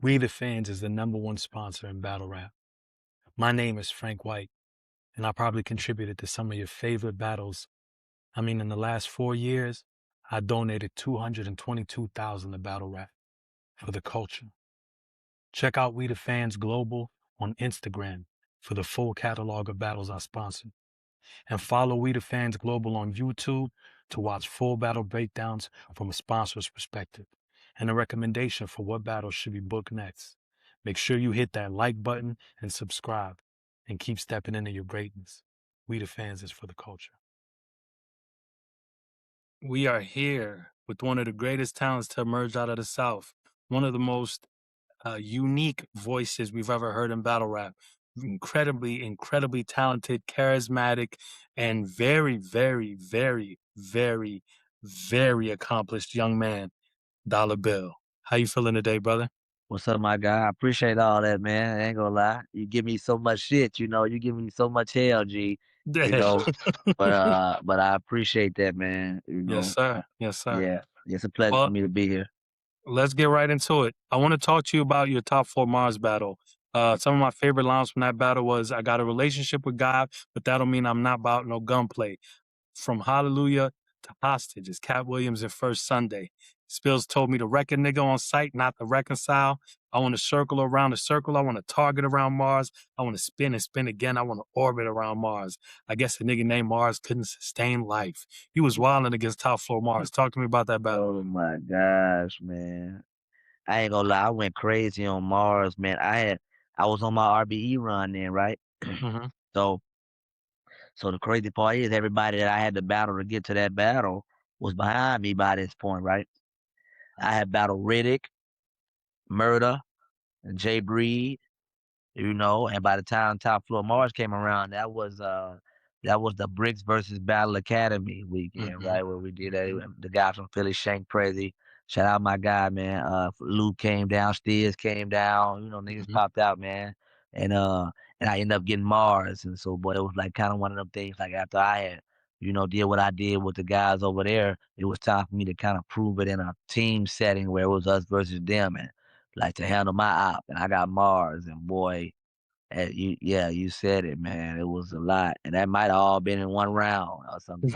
We the Fans is the #1 sponsor in battle rap. My name is Frank White, and I probably contributed to some of your favorite battles. I mean, in the last 4 years, I donated $222,000 to battle rap for the culture. Check out We the Fans Global on Instagram for the full catalog of battles I sponsored. And follow We the Fans Global on YouTube to watch full battle breakdowns from a sponsor's perspective and a recommendation for what battles should be booked next. Make sure you hit that like button and subscribe and keep stepping into your greatness. We the Fans is for the culture. We are here with one of the greatest talents to emerge out of the South, one of the most unique voices we've ever heard in battle rap. Incredibly talented, charismatic, and very, very, very, very, very accomplished young man, Dolla Bill. How you feeling today, brother? What's up, my guy? I appreciate all that, man. I ain't gonna lie. You give me so much shit, you give me so much hell, G. You know, but I appreciate that, man. Yes, sir. Yes, sir. Yeah, it's a pleasure Well, for me to be here. let's get right into it. I want to talk to you about your top 4 Marz battle. Some of my favorite lines from that battle was, "I got a relationship with God, but that don't mean I'm not about no gunplay. From Hallelujah to Hostage is Cat Williams and First Sunday. Spills told me to wreck a nigga on sight, not to reconcile. I want to circle around the circle. I want to target around Marz. I want to spin and spin again. I want to orbit around Marz. I guess the nigga named Marz couldn't sustain life. He was wilding against top floor Marz. Talk to me about that battle. Oh my gosh, man. I ain't gonna lie, I went crazy on Mars, man. I was on my RBE run then, right? Mm-hmm. So the crazy part is everybody that I had to battle to get to that battle was behind me by this point, right? I had battled Riddick, Murder, and Jay Breed, and by the time Top Floor Mars came around, that was the Bricks versus Battle Academy weekend, right? Where we did that. The guy from Philly, Shank Prezi. Shout out my guy, man. Luke came down, Steers came down, niggas popped out, man. And I ended up getting Mars. And so, boy, it was like kind of one of them things, like after I had, did what I did with the guys over there, it was time for me to kind of prove it in a team setting where it was us versus them, and like to handle my op. And I got Mars, and boy, you said it, man. It was a lot, and that might have all been in one round or something.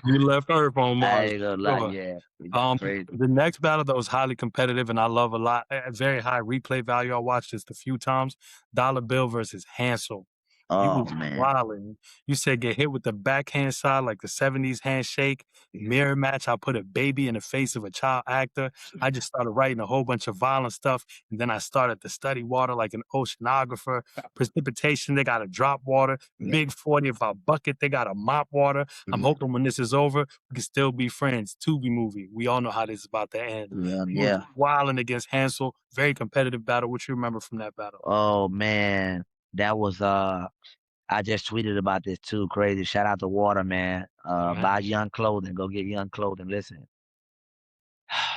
You left Earth on I Mars. ain't gonna lie, Sure. yeah. It got crazy. The next battle that was highly competitive and I love a lot, very high replay value. I watched this a few times. Dolla Bill versus Hansel. You Oh was man, wilding. You said get hit with the backhand side like the 70s handshake. Mirror match, I put a baby in the face of a child actor. I just started writing a whole bunch of violent stuff. And then I started to study water like an oceanographer. Precipitation, they got to drop water. Big 40, if I bucket, they got to mop water. I'm hoping when this is over, we can still be friends. Tubi movie. We all know how this is about to end. yeah. Wilding against Hansel. Very competitive battle. What you remember from that battle? Oh man, that was I just tweeted about this too. Crazy. Shout out to Water, man. Buy Young Clothing. Go get Young Clothing. Listen,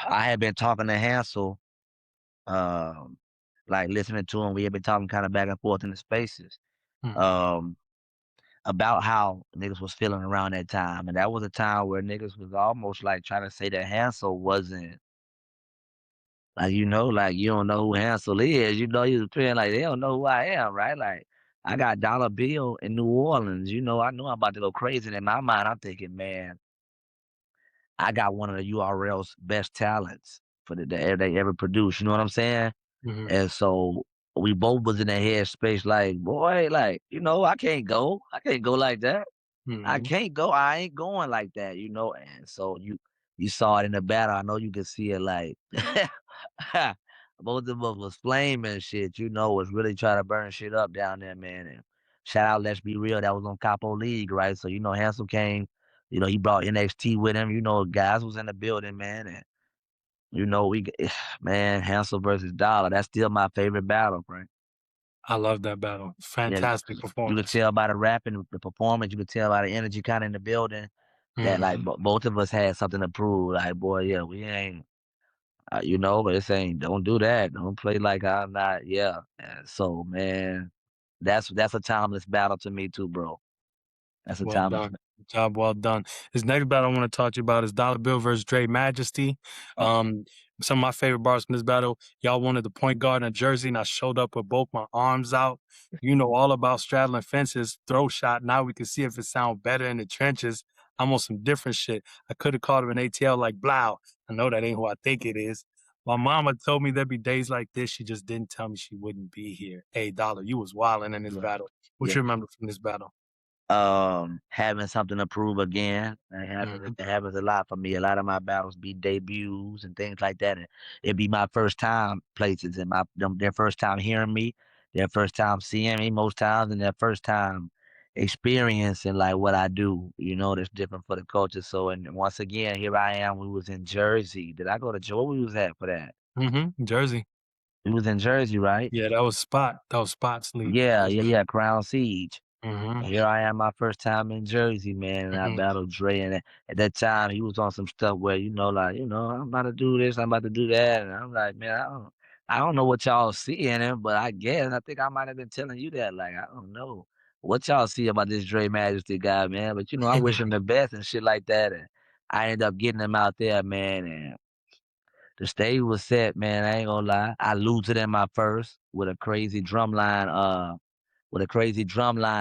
I had been talking to Hansel, like listening to him. We had been talking kind of back and forth in the spaces. About how niggas was feeling around that time. And that was a time where niggas was almost like trying to say that Hansel wasn't, like, like you don't know who Hansel is. You was feeling like they don't know who I am, right? Like, I got Dollar Bill in New Orleans. I know I'm about to go crazy. And in my mind, I'm thinking, man, I got one of the URL's best talents that they ever produced. You know what I'm saying? And so we both was in that headspace, like, boy, like, I can't go. I can't go like that. I can't go. I ain't going like that, And so you saw it in the battle. I know you could see it, like both of us was flaming shit. Was really trying to burn shit up down there, man. And shout out, Let's Be Real. That was on Kapo League, right? So Hansel came. He brought NXT with him. Guys was in the building, man. And we man, Hansel versus Dollar. That's still my favorite battle, Frank. I love that battle. Fantastic performance. You could tell by the rapping, the performance. You could tell by the energy kind of in the building that like both of us had something to prove. Like, boy, yeah, we ain't, but it's saying don't do that. Don't play like I'm not. Yeah. And so, man, that's a timeless battle to me too, bro. That's a timeless. Job well done. This next battle I want to talk to you about is Dolla Bill versus Majesty. Some of my favorite bars from this battle, y'all wanted the point guard in a jersey, and I showed up with both my arms out. You know all about straddling fences, throw shot. Now we can see if it sounds better in the trenches. I'm on some different shit. I could have called him an ATL like Blau. I know that ain't who I think it is. My mama told me there'd be days like this. She just didn't tell me she wouldn't be here. Hey, Dollar, you was wilding in this Yeah. battle. What Yeah. you remember from this battle? Having something to prove again. Mhm. It happens a lot for me. A lot of my battles be debuts and things like that. And it'd be my first time places and their first time hearing me, their first time seeing me most times, and their first time experiencing like what I do, that's different for the culture. So and once again, here I am. We was in Jersey. Did I go to Where we was at for that? Jersey. We was in Jersey, right? Yeah, that was Spot. That was Spot's league. Yeah, yeah, yeah. Crown Siege. Mm-hmm. Here I am, my first time in Jersey, man, and I Mm-hmm. battled Dre. And at that time, he was on some stuff where, I'm about to do this, I'm about to do that, and I'm like, man, I don't know what y'all see in him, but I guess I think I might have been telling you that, like, I don't know what y'all see about this Dre Majesty guy, man. But I wish him the best and shit like that, and I ended up getting him out there, man, and the stage was set, man. I ain't gonna lie, I losed it in my first with a crazy drum line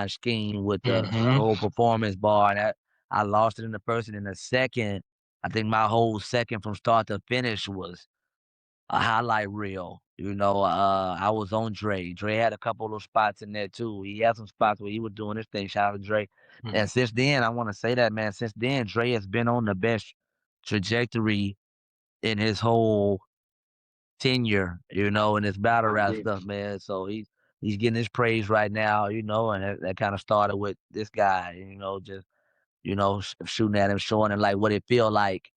scheme with the Mm-hmm. whole performance bar. And I lost it in the first, and in the second, I think my whole second from start to finish was a highlight reel. I was on Dre. Dre had a couple of spots in there too. He had some spots where he was doing his thing. Shout out to Dre. And since then, I want to say that, man, since then, Dre has been on the best trajectory in his whole tenure, in this battle rap stuff, man. So he's getting his praise right now, and that kind of started with this guy, just shooting at him, showing him like what it feel like,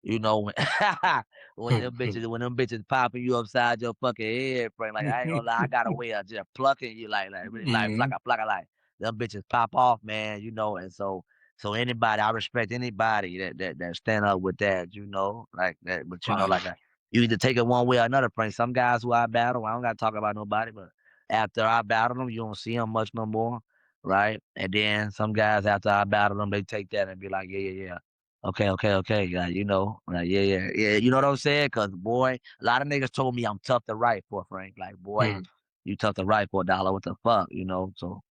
when when them bitches popping you upside your fucking head, Frank. Like I ain't gonna lie, I got a way of just plucking you, like really, like Mm-hmm. like them bitches pop off, man, and so anybody, I respect anybody that stand up with that, like that, but Wow. you either take it one way or another, Frank. Some guys who I battle, I don't gotta talk about nobody, but after I battle them, you don't see them much no more, right? And then some guys after I battle them, they take that and be like, yeah, yeah, yeah. Okay, okay, okay. Like, yeah, yeah, yeah. You know what I'm saying? Cause boy, a lot of niggas told me I'm tough to write for, Frank. Like, boy, you tough to write for, Dollar. What the fuck, So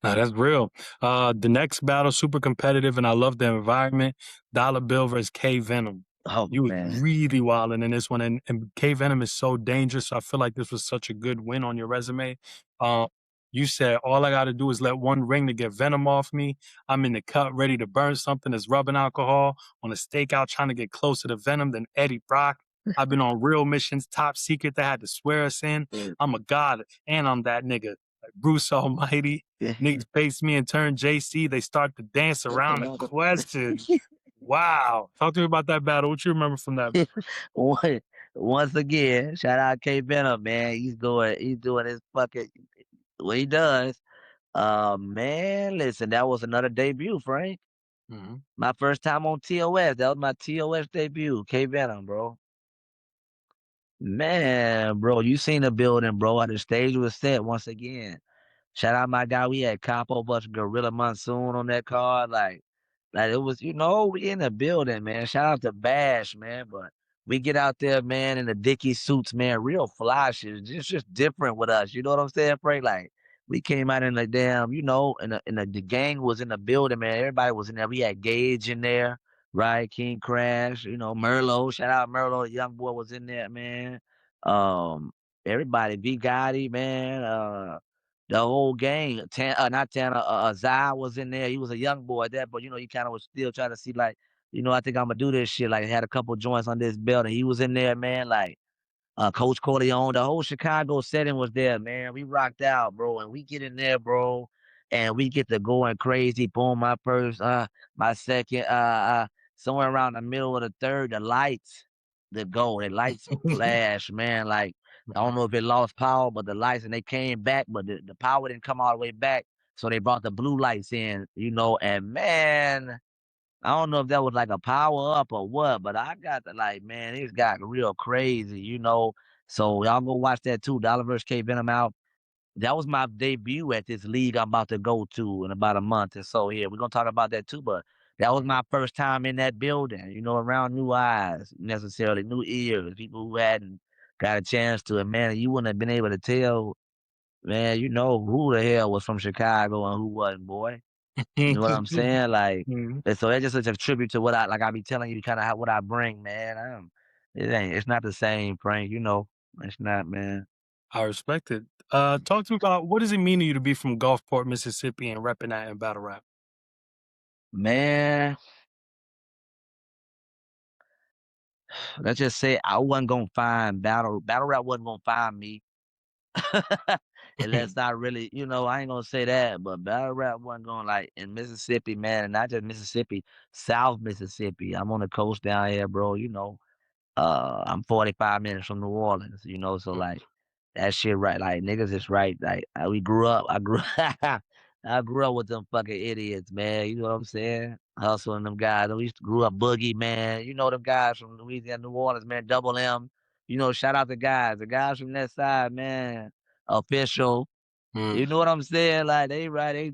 Nah, that's real. The next battle, super competitive, and I love the environment. Dollar Bill versus K Venom. oh You was man. really wilding in this one, and K Venom is so dangerous. So I feel like this was such a good win on your resume. Uh, you said all I got to do is let one ring to get Venom off me. I'm in the cut, ready to burn something that's rubbing alcohol on a stakeout, trying to get closer to Venom than Eddie Brock. I've been on real missions, top secret that had to swear us in. I'm a god, and I'm that nigga. Like Bruce Almighty. Niggas face me and turn JC. They start to dance around the question. Wow. Talk to me about that battle. What you remember from that? One- Once again, shout out K Venom, man. He's doing his fucking what he does. Man, listen, that was another debut, Frank. Mm-hmm. My first time on TOS. That was my TOS debut. K Venom, bro. Man, bro, you seen the building, bro. The stage was set once again. Shout out my guy. We had Kapo vs Gorilla Monsoon on that card. Like it was, we in the building, man. Shout out to Bash, man. But we get out there, man, in the Dickie suits, man. Real fly shit. It's just different with us. You know what I'm saying, Frank? Like we came out in the damn, the gang was in the building, man. Everybody was in there. We had Gage in there, right? King Crash, Merlot. Shout out Merlot. The young boy was in there, man. Um, everybody, V Gotti, man. The whole gang, not Tanner, Zai was in there. He was a young boy at that, but you kind of was still trying to see, like, I think I'm gonna do this shit. Like, had a couple joints on this belt, and he was in there, man. Like, Coach Corleone, the whole Chicago setting was there, man. We rocked out, bro, and we get in there, bro, and we get to going crazy. Boom, my first, my second, somewhere around the middle of the third, the lights flash, man. Like I don't know if it lost power, but the lights and they came back, but the power didn't come all the way back, so they brought the blue lights in, and man. I don't know if that was like a power up or what, but I got man, it's got real crazy, So y'all go watch that too. Dollar vs. K Venom out. That was my debut at this league I'm about to go to in about a month or so. Yeah, we're gonna talk about that too. But that was my first time in that building, around new eyes, necessarily new ears, people who hadn't got a chance to. And man, you wouldn't have been able to tell, man, who the hell was from Chicago and who wasn't, boy. You know what I'm saying? Like, Mhm. and so that's just such a tribute to what I be telling you kind of what I bring, man. It's not the same, Frank. It's not, man. I respect it. Talk to me about what does it mean to you to be from Gulfport, Mississippi, and repping that in battle rap? Man, let's just say I wasn't gonna find battle rap wasn't gonna find me. Unless I really, I ain't gonna say that, but battle rap wasn't going like in Mississippi, man, and not just Mississippi, South Mississippi. I'm on the coast down here, bro. I'm 45 minutes from New Orleans, so like that shit right, like niggas is right. Like we grew up, I grew up with them fucking idiots, man. You know what I'm saying? Hustle and them guys. We used to grew up Boogie, man. Them guys from Louisiana, New Orleans, man. Double M. Shout out the guys from that side, man. Official. Mm. You know what I'm saying? Like they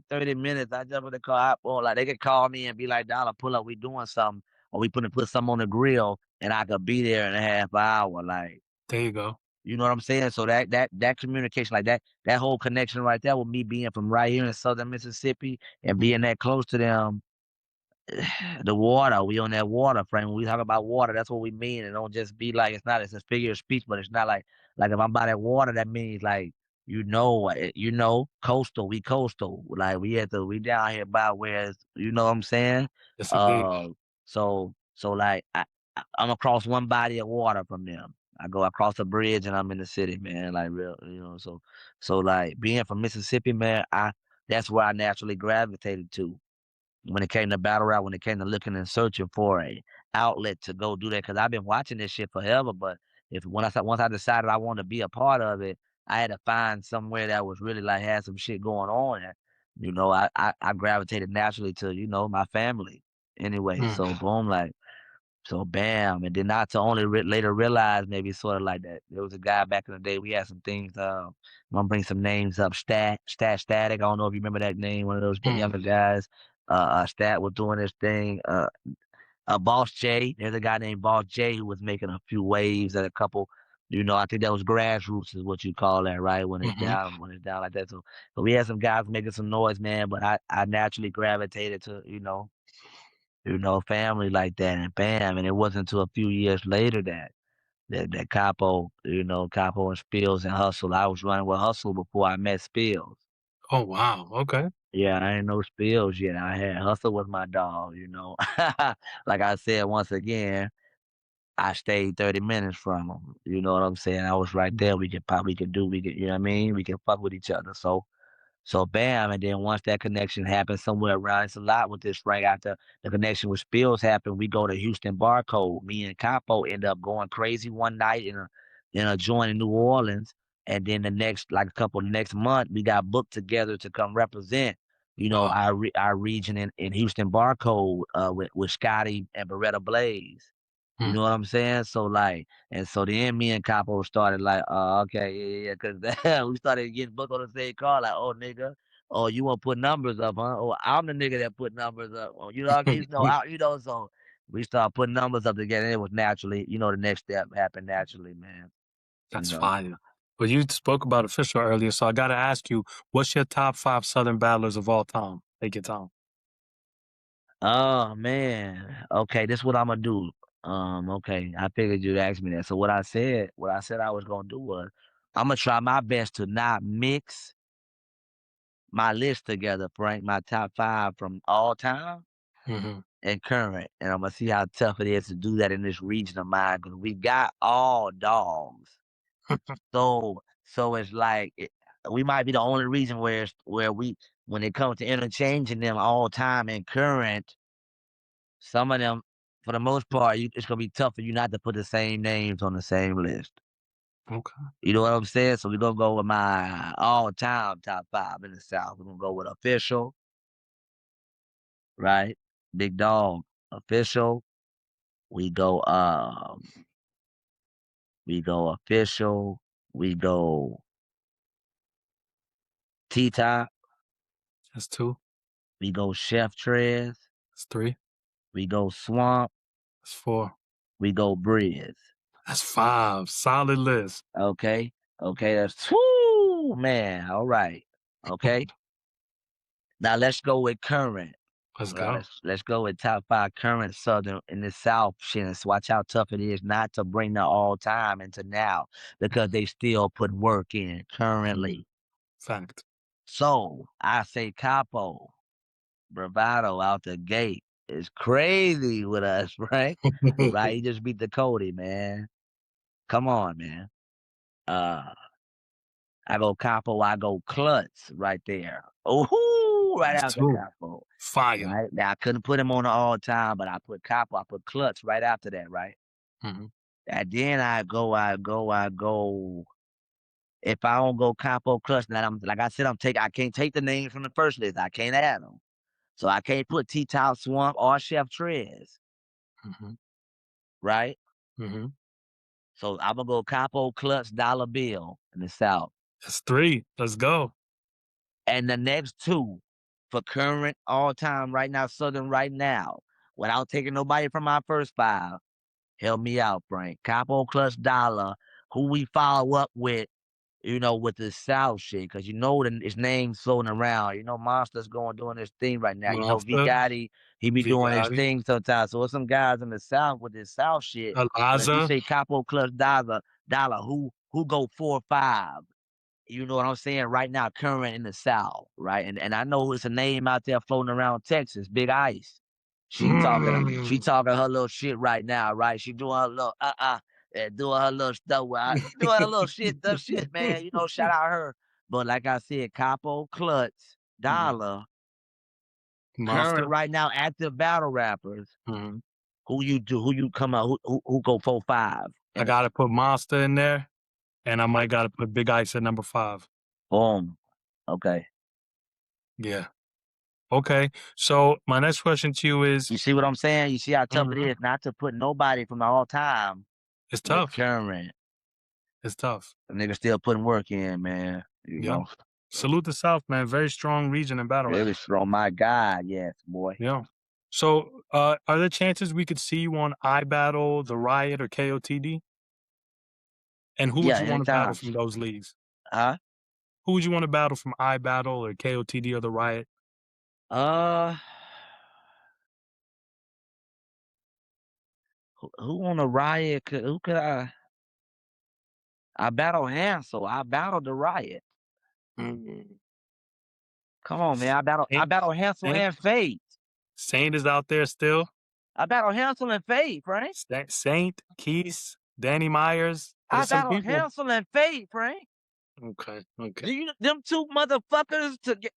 30 minutes. I jump in the car, like they could call me and be like, Dollar, pull up, we doing something, or we put something on the grill, and I could be there in a half hour. Like, There you go. you know what I'm saying? So that communication, like that whole connection right there with me being from right here in southern Mississippi and being that close to them, the water, we on that water frame. When we talk about water, that's what we mean. It don't just be like it's a figure of speech, but it's not like if I'm by that water, that means like coastal. We coastal. Like we down here by where you know what I'm saying? Yes, indeed. Uh so like I'm across one body of water from them. I go across a bridge and I'm in the city, man. Like real, so like being from Mississippi, man, that's where I naturally gravitated to when it came to battle rap, when it came to looking and searching for a outlet to go do that. Cause I've been watching this shit forever, but once I decided I wanted to be a part of it, I had to find somewhere that was really like had some shit going on. And, I gravitated naturally to, my family anyway. Mm. So boom, like, so bam. And then not to only later realize maybe sort of like that. There was a guy back in the day, we had some things, I'm gonna bring some names up. Static. I don't know if you remember that name, one of those Mm. younger guys. Stat was doing this thing. Boss J. There's a guy named Boss J who was making a few waves at a couple. I think that was grassroots is what you call that, right? Hmm. When it's down like that. So we had some guys making some noise, man. But I naturally gravitated to, family like that, and bam. And it wasn't until a few years later that Capo, Capo and Spills and Hustle. I was running with Hustle before I met Spills. Oh wow. Okay. Yeah, I ain't no Spills yet. I had Hustle was my dog. Like I said once again, I stayed 30 minutes from him. You know what I'm saying? I was right there. You know what I mean? We can fuck with each other. So bam, and then once that connection happens somewhere around, it's a lot with this right after the connection with Spills happened, we go to Houston Barcode. Me and Capo end up going crazy one night in a joint in New Orleans, and then the next month we got booked together to come represent, Wow. our region in Houston Barcode with Scotty and Beretta Blaze. You Mm. know what I'm saying? So like, and so then me and Capo started like, okay, yeah, cause we started getting booked on the same car, like, oh nigga, oh you want to put numbers up, huh? Oh, I'm the nigga that put numbers up. Oh, you know what I mean? So we started putting numbers up together. And it was naturally, the next step happened naturally, man. You That's know. fire. But you spoke about official earlier, so I got to ask you, what's your top 5 Southern battlers of all time? Take your time. Oh man. Okay, this is what I'm gonna do. Okay, I figured you'd ask me that. So what I said I was gonna do was I'm gonna try my best to not mix my list together, Frank, my top 5 from all time Hmm. and current. And I'm gonna see how tough it is to do that in this region of mine because we got all dogs. So it's like we might be the only reason where we when it comes to interchanging them all time and current, some of them for the most part it's gonna be tough for you not to put the same names on the same list. Okay. You know what I'm saying? So we're gonna go with my all time top 5 in the South. We're gonna go with Official, right? Big Dog, Official. We go Official. We go T Top. That's 2. We go Chef Trez. That's 3. We go Swamp. That's 4. We go Briz. That's 5. Solid list. Okay. Okay, that's whoo, man. All right. Okay. Now let's go with current. Let's go. Let's go with top 5 current Southern in the South shits. Watch how tough it is not to bring the all time into now because they still put work in currently. Fact. So I say Kapo, Bravado out the gate is crazy with us, right? Right? He just beat the Cody, man. Come on, man. I go Kapo, I go Klutz right there. Oh, right That's after 2. Kapo. Fire. Right? Now I couldn't put him on the all time, but I put Kapo, I put Klutz right after that, right? Mm-hmm. And then I go. If I don't go Kapo Klutz, now I'm like I said, I can't take the names from the first list. I can't add them. So I can't put T-Top Swamp or Chef Trez. Mm-hmm. Right? Mm-hmm. So I'm gonna go Kapo Klutz Dolla Bill in the South. That's 3. Let's go. And the next 2 for current all time right now, Southern right now, without taking nobody from my first 5. Help me out, Frank. Capo Clutch Dollar, who we follow up with, with the South shit, because his name's floating around. Monster's doing his thing right now. V Monster. Gotti, he be V doing his Gotti. thing sometimes. So there's some guys in the South with this South shit. But if you Eliza. say Capo Clutch Dollar, who go 4 or 5? You know what I'm saying? Right now, current in the South, right? And I know it's a name out there floating around Texas, Big Ice. She talking her little shit right now, right? She doing her little doing her little stuff. Doing her little shit, man. Shout out her. But like I said, Capo, Klutz, Dollar, Monster. current right now, active battle rappers. Mm-hmm. Who you come out? Who go 4, 5? I gotta put Monster in there, and I might gotta put Big Ice at number 5. Boom. Okay. Yeah. Okay. So my next question to you is: You see what I'm saying? You see how tough it is not to put nobody from the all time. It's tough. Current. It's tough. The nigga still putting work in, man. You know. Salute the South, man. Very strong region in battle. Very strong. My God, yes, boy. Yeah. So, are there chances we could see you on iBattle, the Riot, or KOTD? And who would you want to battle from those leagues? Huh? Who would you want to battle from iBattle or KOTD or the Riot? Who on the Riot? Who could I battle Hansel. I battled the Riot. Mm-hmm. Come on, man. I battle Hansel and Fate. Saint is out there still. I battle Hansel and Fate, Frank. Saint, Keys, Danny Myers. I battle Hansel and Fate, Frank. Okay. Do you them 2 motherfuckers to get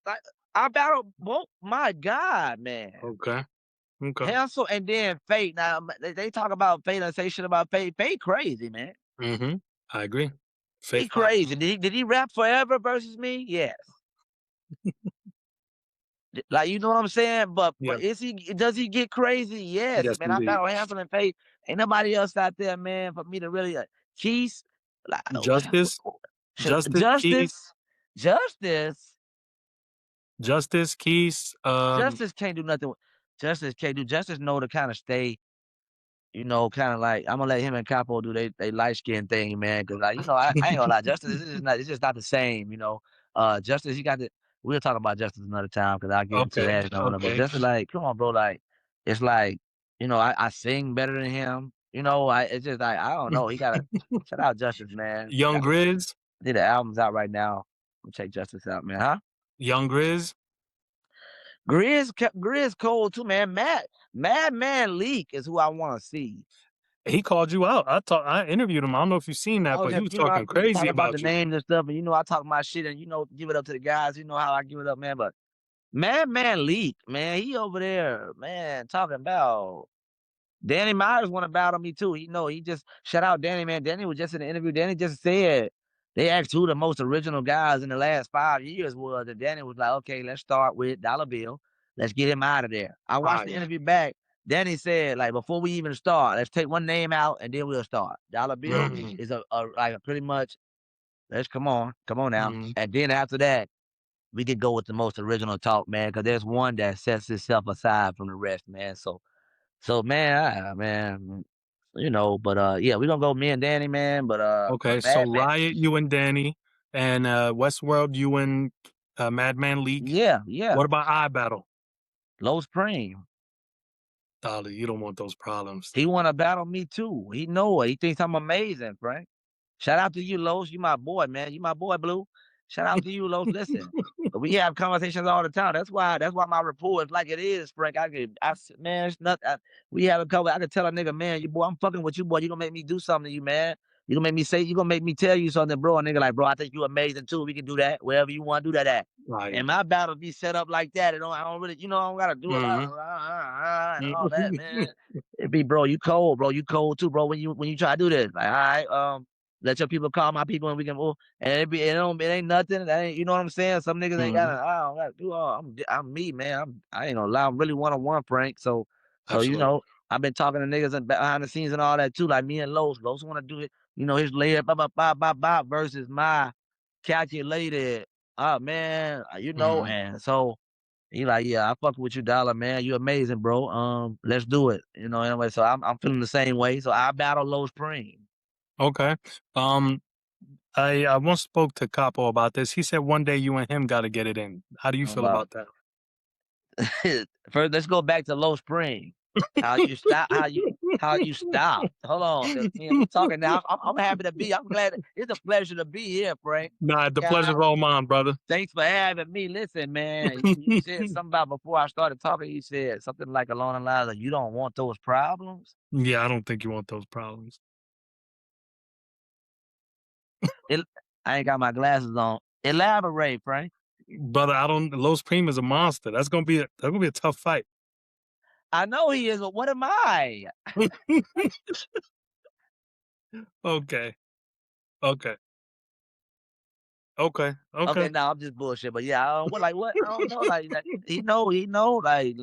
I battle both? My God, man. Okay. Hansel and then Fate. Now they talk about Fate and say shit about Fate. Fate crazy, man. Mm-hmm. I agree. He crazy. Did he rap forever versus me? Yes. Like, you know what I'm saying? But does he get crazy? Yes, man. Indeed. I battle Hansel and Fate. Ain't nobody else out there, man, for me to really Keys. Justice. Justice. Keys. Justice can't do nothing. Justice can't do. Justice know to kind of stay, kind of like I'm gonna let him and Kapo do they light skin thing, man. Because I ain't gonna lie, Justice it's just not the same, Justice, we'll talk about Justice another time because I'll get into that. But Justice, like, come on, bro, like it's like I sing better than him. It's just like I don't know. He gotta shout out Justice, man. Young Grizz. I think the album's out right now. We'll check Justice out, man. Huh? Young Grizz. Grizz cold too, man. Madman Leek is who I want to see. He called you out. I interviewed him. I don't know if you've seen that, but he was talking crazy about the names and stuff. And I talk my shit and give it up to the guys. You know how I give it up, man. But Madman Leek, man, he over there, man, talking about Danny Myers want to battle me too. He just shout out Danny, man. Danny was just in the interview. Danny just said they asked who the most original guys in the last 5 years was, and Danny was like, okay, let's start with Dolla Bill. Let's get him out of there. I watched the interview back. Danny said, like, before we even start, let's take one name out and then we'll start. Dolla Bill is a pretty much, let's come on now. And then after that, we could go with the most original talk, man, because there's one that sets itself aside from the rest, man. So So man, you know, but yeah, we gonna go me and Danny, man. Okay, But so Madman, Riot, you and Danny, and Westworld, you and Madman Leek. yeah. What about iBattle? Low Supreme. Dolly, you don't want those problems. He wanna battle me too. He know it. He thinks I'm amazing, Frank. Shout out to you, Los. You my boy, man. You my boy, Blue. Shout out to you, Los. Listen, we have conversations all the time. That's why my rapport is like it is, Frank. Man, it's not. We have a couple. I could tell a nigga, man, you boy, I'm fucking with you, boy. You gonna make me do something to you, man. You gonna make me tell you something, bro. A nigga like, bro, I think you amazing too. We can do that wherever you want to do that at. Right. And my battle be set up like that. I don't really, I don't gotta do a lot of and all that, man. It be, bro, you cold, bro. You cold too, bro. When you try to do this, like, all right, let your people call my people and we can move. And it ain't nothing. That ain't, you know what I'm saying? Some niggas ain't got I don't gotta do all. I'm me, man. I ain't gonna lie. I'm really one-on-one, Frank. So you know, I've been talking to niggas and behind the scenes and all that too. Like me and Los want to do it. You know, his layer versus my calculated. Oh man, you know, and so he like, yeah, I fuck with you, Dollar, man. You amazing, bro. Let's do it. You know, anyway. So I'm feeling the same way. So I battle Low Supreme. Okay. I once spoke to Kapo about this. He said one day you and him got to get it in. How do you feel about that? First, let's go back to Low Spring. How you stop? How you stop? Hold on, we talking now. I'm happy to be. I'm glad. It's a pleasure to be here, Frank. Nah, the pleasure's all mine, brother. Thanks for having me. Listen, man, you said something about before I started talking. You said something like along the lines of, "You don't want those problems." Yeah, I don't think you want those problems. I ain't got my glasses on. Elaborate, Frank. Brother, Low Supreme is a monster. That's gonna be a tough fight. I know he is, but what am I? Okay. No, I'm just bullshit. But yeah, what? I don't know. Like he know. Like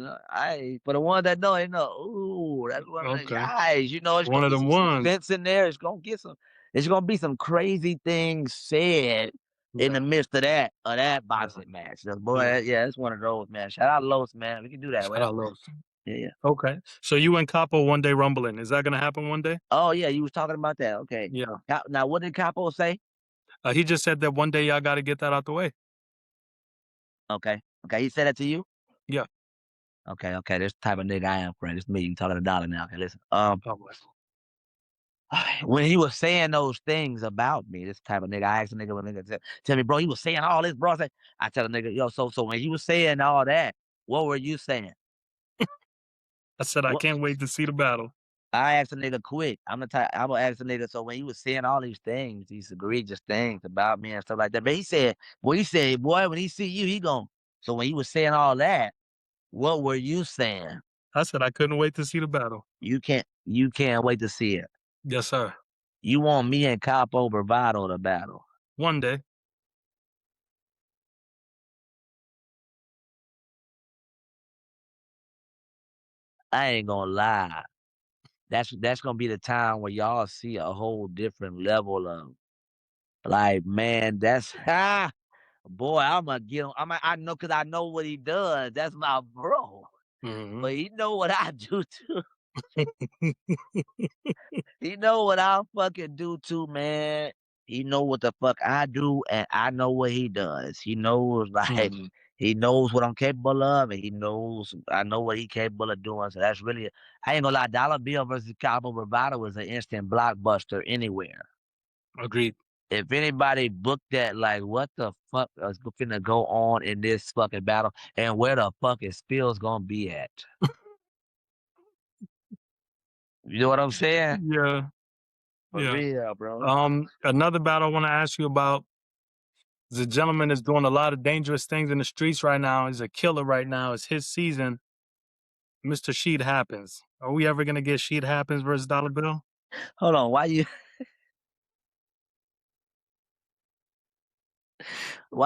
for the one that know, he know. Ooh, that's one of the guys. You know, it's one gonna of be them some ones. suspense in there. It's gonna be some crazy things said in the midst of that boxing match. So, boy, yeah, it's one of those, man. Shout out Los, man. We can do that. Shout out Los. Yeah. Okay. So you and Kapo one day rumbling. Is that gonna happen one day? Oh yeah, you was talking about that. Okay. Yeah. Now, what did Kapo say? He just said that one day y'all got to get that out the way. Okay. He said that to you? Yeah. Okay. This type of nigga I am, friend. It's me. You talking to Dollar now. Okay, listen. When he was saying those things about me, this type of nigga, I asked a nigga, tell me, bro, he was saying all this, bro. I tell a nigga, yo, so when he was saying all that, what were you saying? I said, I can't wait to see the battle. I asked a nigga quick. I'm gonna ask a nigga. So when he was saying all these things, these egregious things about me and stuff like that, but he said, boy, when he see you, he gon'. So when he was saying all that, what were you saying? I said I couldn't wait to see the battle. You can't wait to see it. Yes, sir. You want me and Kapo Bravado to battle. One day. I ain't gonna lie. That's gonna be the time where y'all see a whole different level of, like, man, that's boy, I'm gonna get him. I know, because I know what he does. That's my bro. But he know what I do too. He know what I fucking do too, man. He know what the fuck I do, and I know what he does. He knows, like, he knows what I'm capable of, and he knows I know what he capable of doing. So that's really, I ain't gonna lie, Dolla Bill versus Kapo Bravado was an instant blockbuster anywhere. Agreed. If anybody booked that, like, what the fuck is gonna go on in this fucking battle, and where the fuck is Spills gonna be at? You know what I'm saying? Yeah. For real, bro. Another battle I want to ask you about is a gentleman that's doing a lot of dangerous things in the streets right now. He's a killer right now. It's his season. Mr. Sheet Happens. Are we ever gonna get Sheet Happens versus Dolla Bill? Hold on, why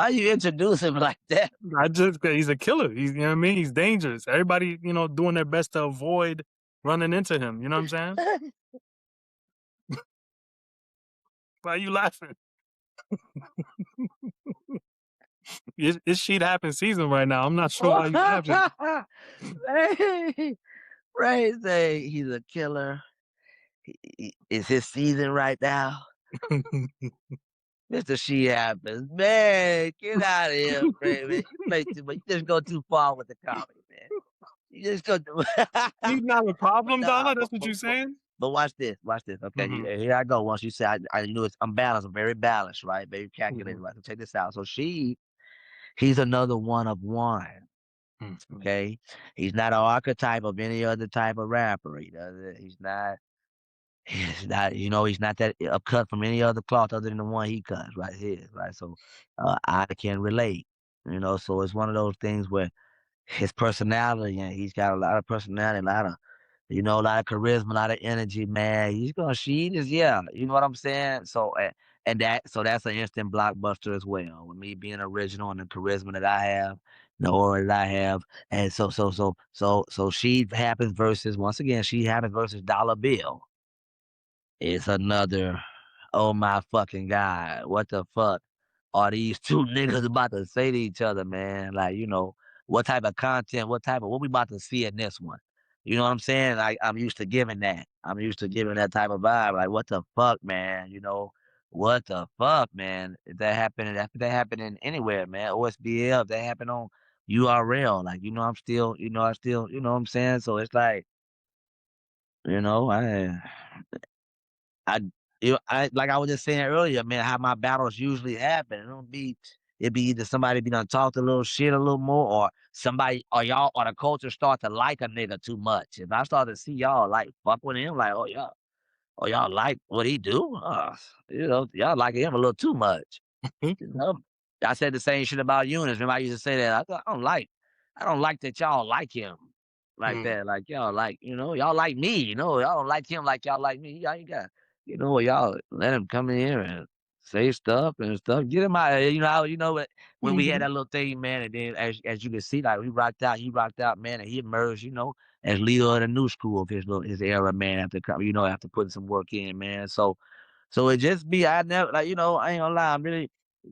you introduce him like that? He's a killer. You know what I mean? He's dangerous. Everybody, doing their best to avoid running into him. You know what I'm saying? Why are you laughing? It's Sheet Happens season right now. I'm not sure why you laughing. Hey, Ray say he's a killer. It's his season right now. Mr. She happens. Man, get out of here, Ray, man. You play too much. You just go too far with the comedy, man. You just go too He's not a problem, Nah, Dollar. That's what you're saying. but watch this. Watch this. Okay, Mm-hmm. here I go. Once you say I knew I'm balanced. I'm very balanced, right? Very calculated, Mm-hmm. right? So check this out. So he's another one of one. Mm-hmm. Okay, he's not an archetype of any other type of rapper. He's not. He's not. He's not that cut from any other cloth other than the one he cuts, right? His, right? So I can relate. So it's one of those things where his personality, and he's got a lot of personality, a lot of charisma, a lot of energy, man. She just, yeah, you know what I'm saying? So, so that's an instant blockbuster as well. With me being original and the charisma that I have, the aura that I have. And so she happens versus, once again, she happens versus Dollar Bill. It's another, oh my fucking God, what the fuck are these two niggas about to say to each other, man? Like, what type of content, what we about to see in this one? You know what I'm saying? Like, I'm used to giving that. I'm used to giving that type of vibe. Like, what the fuck, man? What the fuck, man? If that happening anywhere, man. OSBL, if that happened on URL, like, I still, you know what I'm saying? So it's like, you know, I I like I was just saying earlier, man, how my battles usually happen. It'd be either somebody be done talked a little shit a little more, or somebody or y'all or the culture start to like a nigga too much. If I start to see y'all like fuck with him, like, y'all like what he do? Y'all like him a little too much. You know, I said the same shit about Eunice. Remember, I used to say that. I don't like that y'all like him like Mm-hmm. that. Like y'all like, y'all like me. Y'all don't like him like y'all like me. Y'all, you got, y'all let him come in here and say stuff and stuff. Get him out of here. What when we had that little thing, man, and then as you can see, like he rocked out, man, and he emerged, as leader of the new school of his era, man, after putting some work in, man. So it just be I never like I ain't gonna lie. I'm really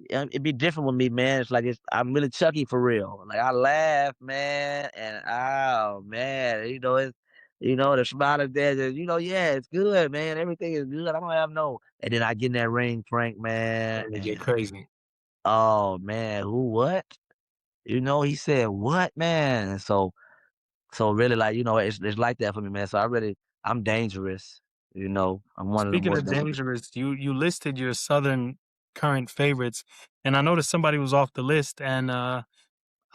it'd be different with me, man. I'm really Chucky for real. Like I laugh, man, and oh man, it's the smile is there. Yeah, it's good, man. Everything is good. I don't have no. And then I get in that ring, Frank, man, And they get and crazy. oh man, who what? He said what, man. And so really like it's like that for me, man. So I'm dangerous. I'm one of the Speaking more of dangerous. dangerous, you listed your Southern current favorites, and I noticed somebody was off the list, and I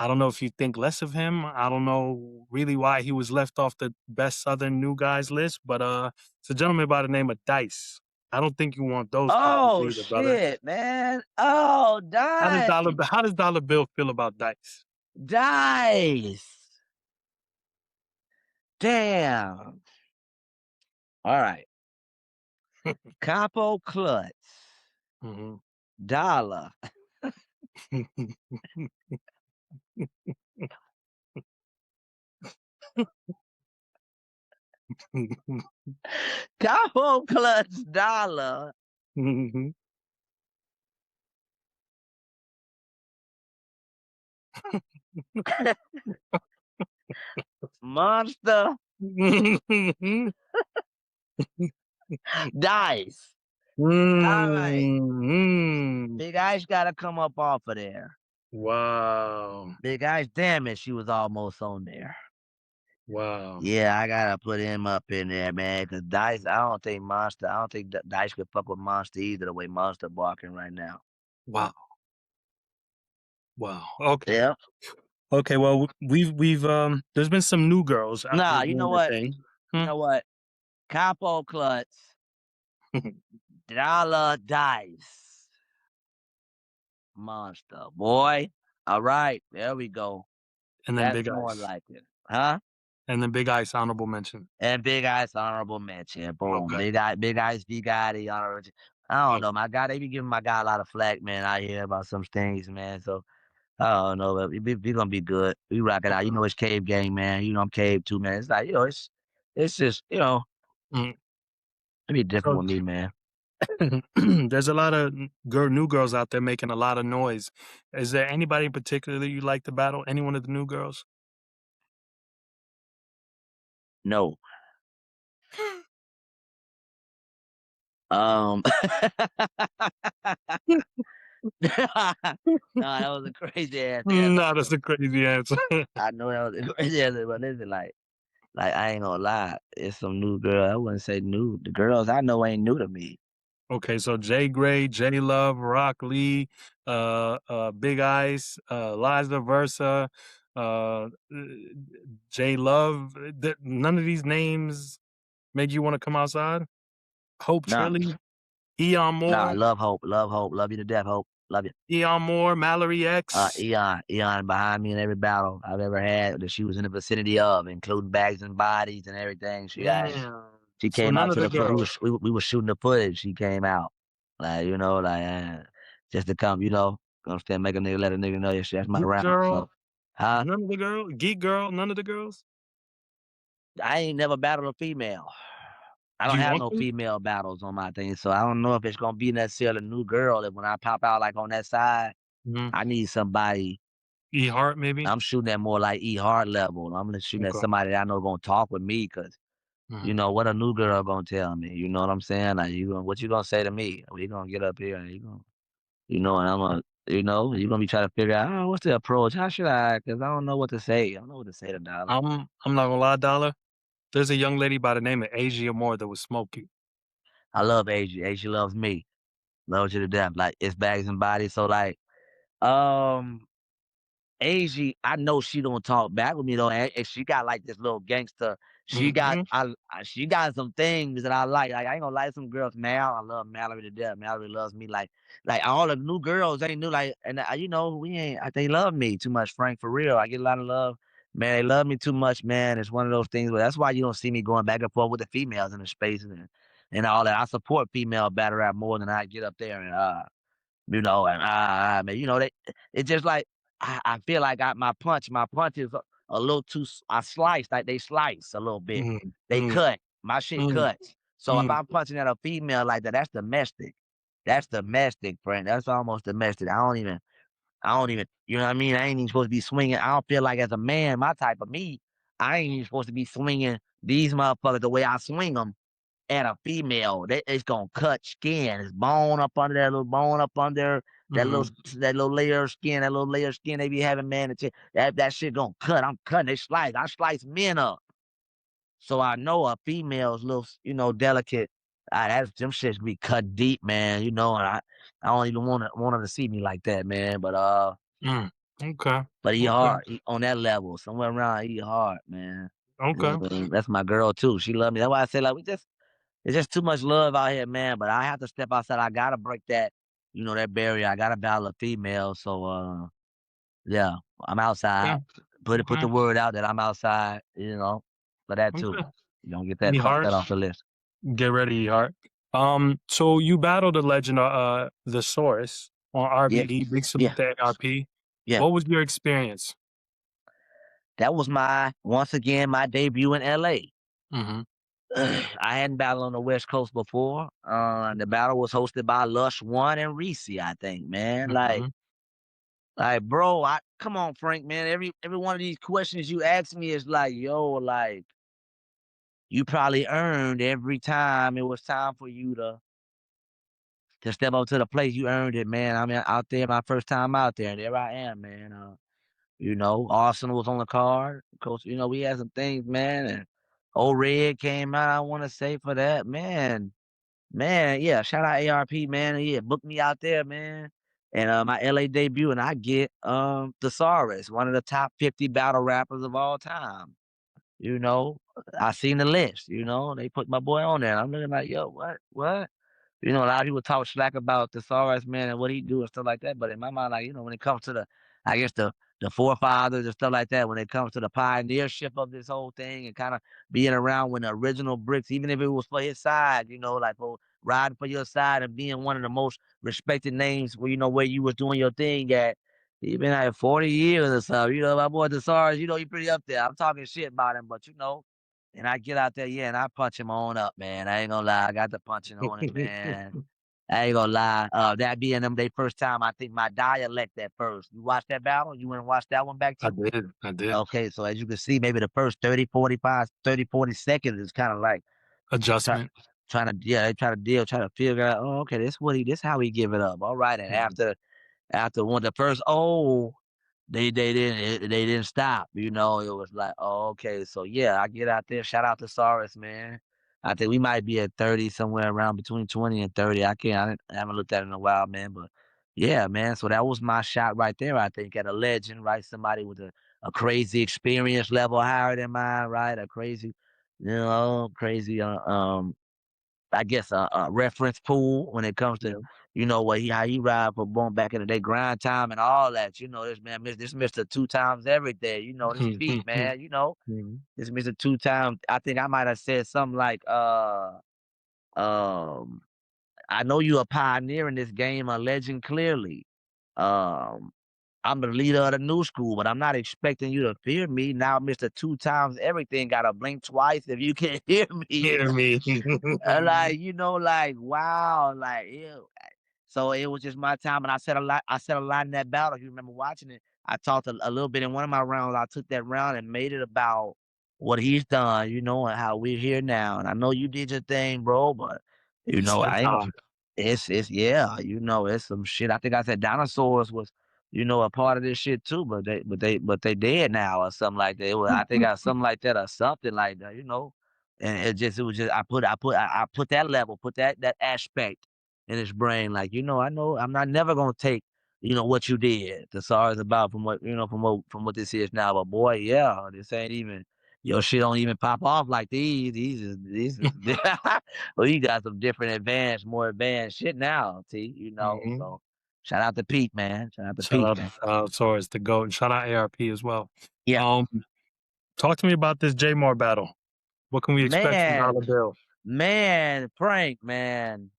don't know if you think less of him. I don't know really why he was left off the best Southern new guys list, but it's a gentleman by the name of Dice. I don't think you want those problems Oh either, brother. shit, man. Oh, dice. How does Dollar Bill feel about Dice? Dice. Damn. All right. Capo Klutz. Mhm. Dollar. Capo Klutz Dollar. Mhm. Monster. Dice. All right. Mm. Big Ice gotta come up off of there. Wow. Big Ice, damn it, she was almost on there. Wow. Yeah, I gotta put him up in there, man. Cause Dice, I don't think Dice could fuck with Monster either. The way Monster barking right now. Wow. Wow. Okay. Yeah. Okay. Well, we've there's been some new girls out here Nah, you know doing the what? thing. You know what? Capo Klutz, Dollar Dice, Monster, boy. All right, there we go. And then That's Big more Ice. like it, huh? And then Big Ice honorable mention. And Big Ice honorable mention. Boom. Okay. Big Ice, V Gotti honorable. I don't know, Okay. my guy. They be giving my guy a lot of flack, man. I hear about some things, man. So I don't know, but we gonna be good. We rock it out. Okay. It's Cave Gang, man. I'm Cave too, man. It's like it's just Mm. it be different So with me, man. there's a lot of new girls out there making a lot of noise. Is there anybody in particular you like to battle? Any one of the new girls? No. Um, no, that was a crazy ass answer. Nah, that's a crazy answer. I know that was a crazy answer, but listen, like I ain't gonna lie, it's some new girl. I wouldn't say new. The girls I know ain't new to me. Okay, so Jay Gray, J Love, Rock Lee, Big Ice, Liza Versa, uh, J Love. None of these names make you want to come outside. Hope Nah, Trilly, Eon nah, Moore, love Hope, love you to death, Hope, love you. Eon Moore, Mallory X. Eon behind me in every battle I've ever had that she was in the vicinity of, including Bags and Bodies and everything. Damn. She So came none out of to the the foot. girls. We were shooting the footage. She came out, like just to come, understand, make a nigga let a nigga know that's my Geek round. So, girl, huh? none of the girls. Geek girl, none of the girls. I ain't never battled a female. I Do don't you have want no to? female battles on my thing, so I don't know if it's gonna be necessarily a new girl. If when I pop out like on that side, Mm-hmm. I need somebody. E Hart, maybe. I'm shooting at more like E Hart level. I'm gonna shooting at Okay. somebody that I know gonna talk with me, cause Mm-hmm. what a new girl gonna tell me. You know what I'm saying? Like what you gonna say to me? We gonna get up here and and I'm gonna, you're gonna be trying to figure out, oh, what's the approach? How should I? Cause I don't know what to say. I don't know what to say to Dollar. I'm not gonna lie, Dollar. There's a young lady by the name of Asia Moore that would smoke you. I love AJ. AJ loves me. Loves you to death. Like it's Bags and Bodies. So like, um. Asia, I know she don't talk back with me though, and she got like this little gangster. Mm-hmm. She got some things that I like. Like I ain't gonna like some girls. I love Mallory to death. Mallory loves me like all the new girls ain't new. Like and we ain't. They love me too much, Frank. For real, I get a lot of love. Man, they love me too much, man. It's one of those things. But that's why you don't see me going back and forth with the females in the space and all that. I support female battle rap more than I get up there and man, it's just like I feel like my punch is a little too. I slice like they slice a little bit. Mm-hmm. They Mm-hmm. cut. My shit cuts. So if I'm punching at a female like that, that's domestic. That's domestic, friend. That's almost domestic. I don't even. You know what I mean? I ain't even supposed to be swinging. I don't feel like as a man, my type of me, I ain't even supposed to be swinging these motherfuckers the way I swing them at a female, it's gonna cut skin. It's bone up under that little bone up under Mm-hmm. that little layer of skin, that little layer of skin they be having, man. That shit gonna cut. I'm cutting. They slice. I slice men up, so I know a female's little, delicate. That's them shits be cut deep, man. And I don't even want her to see me like that, man. Mm. Okay. But he Okay. hard on that level, somewhere around he hard, man. Okay. That's my girl too. She love me. That's why I say like it's just too much love out here, man. But I have to step outside. I gotta break that, that barrier. I gotta battle a female. So yeah, I'm outside. Okay. Put Okay. the word out that I'm outside, for that too. Okay. You don't get E that, cross Hart, that off the list. get ready, E Hart. So you battled the legend, the Saurus on Yeah, RBE. Big salute yeah, to ARP. yeah. What was your experience? That was once again my debut in LA. Mm-hmm. I hadn't battled on the West Coast before. The battle was hosted by Lush One and Reese, I think, man. Mm-hmm. Like, bro, come on, Frank, man. Every one of these questions you ask me is like, yo, like, you probably earned every time it was time for you to step up to the plate. You earned it, man. I mean, out there, my first time out there, and there I am, man. Arsenal was on the card. Coach, we had some things, man. And old Red came out, I want to say, for that, man. Man, yeah, shout out ARP, man. Yeah, booked me out there, man. And my LA debut, and I get the Saurus, one of the top 50 battle rappers of all time. You know, I seen the list, they put my boy on there. I'm looking like, yo, what? What? A lot of people talk slack about the Saurus, man, and what he do and stuff like that. But in my mind, like, when it comes to I guess the forefathers and stuff like that, when it comes to the pioneership of this whole thing and kind of being around when the original bricks, even if it was for his side, like for riding for your side and being one of the most respected names where, where you was doing your thing at, he been like 40 years or something. My boy the Saurus, he pretty up there. I'm talking shit about him, but and I get out there, yeah, and I punch him on up, man. I ain't gonna lie, I got the punching on him, man. I ain't gonna lie. That being them they first time, I think my dialect at first. You watched that battle? You went and watched that one back I too? did. I did. Okay, so as you can see, maybe the first 30, 45, 30, 40 seconds is kind of like Adjustment. trying to, yeah, they try to figure out, oh, okay, this how he give it up. All right. And Mhm. after one the first they didn't stop. You know, it was like, oh, okay, so yeah, I get out there. Shout out to Saurus, man. I think we might be at 30, somewhere around between 20 and 30. I haven't looked at it in a while, man. But yeah, man. So that was my shot right there, I think, at a legend, right? Somebody with a crazy experience level higher than mine, right? A crazy, crazy I guess a reference pool when it comes to what how he ride for born back in the day, grind time and all that. This man, this Mister two times everything. This Pete man. Mhm. This Mister two times. I think I might have said something like um I know you a pioneer in this game, a legend clearly. Um I'm the leader of the new school, but I'm not expecting you to fear me. Now, Mr. Two Times Everything gotta blink twice if you can hear me. Hear me. Like, wow, like, ew. So it was just my time, and I said a lot. I said a lot in that battle. If you remember watching it, I talked a little bit in one of my rounds. I took that round and made it about what he's done, and how we're here now. And I know you did your thing, bro, but I ain't gonna. Sometime. It's yeah, it's some shit. I think I said dinosaurs was, a part of this shit too, but they dead now or something like that. I think I something like that or something like that. And it was just I put that level, put that aspect in his brain, like, I know I'm not never gonna take, what you did. The sorry is about from what from what this is now. But boy, yeah, this ain't even your shit don't even pop off like these. These is well, you got some different more advanced shit now, T, Mhm. so shout out to Pete, man. Shout out to Shout Pete, out, man. Saurus, the GOAT. And shout out ARP as well. Yeah. Um, Talk to me about this J Morr battle. What can we expect from Man, Dolla Bill? Frank, man,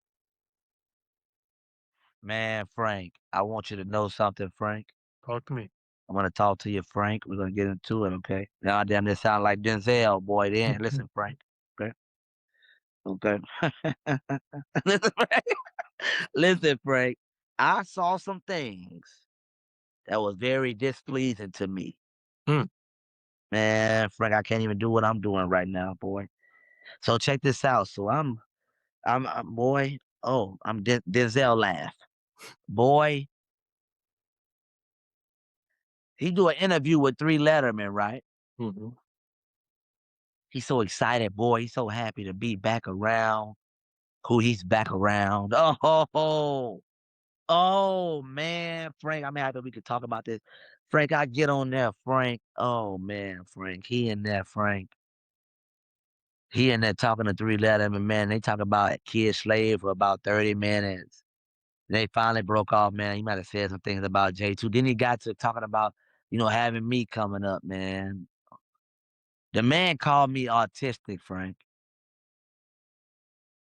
Frank, I want you to know something, Frank. Talk to me. I'm gonna talk to you, Frank. We're gonna get into it, okay? Now, damn, this sound like Denzel, boy. Then listen, Frank. Okay, okay. Listen, Frank. Listen, Frank. I saw some things that was very displeasing to me, Hmm. man. Frank, I can't even do what I'm doing right now, boy. So check this out. So boy. Oh, I'm Denzel laugh, boy. He do an interview with Three Letterman, right? Mhm. He's so excited, boy. He's so happy to be back around who he's back around. Oh, man, Frank. I mean, I thought we could talk about this. Frank, I get on there, Frank. Oh man, Frank. He in there, Frank. He in there talking to Three Letterman, man. They talk about Kid Slave for about 30 minutes. They finally broke off, man. He might have said some things about J2. Then he got to talking about, having me coming up, man. The man called me autistic, Frank.